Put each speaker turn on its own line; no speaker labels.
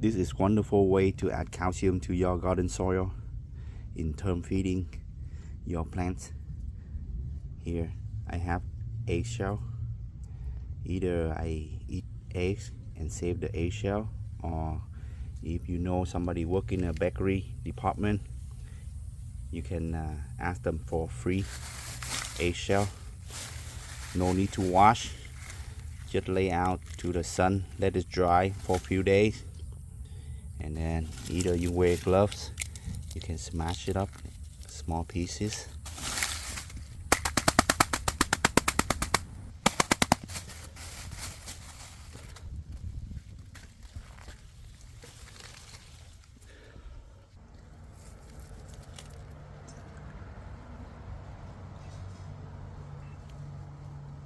This is wonderful way to add calcium to your garden soil in term feeding your plants. Here I have eggshell. Either I eat eggs and save the eggshell, or if you know somebody work in a bakery department, you can ask them for free eggshell. No need to wash, just lay out to the sun, let it dry for a few days, and then either you wear gloves, you can smash it up small pieces,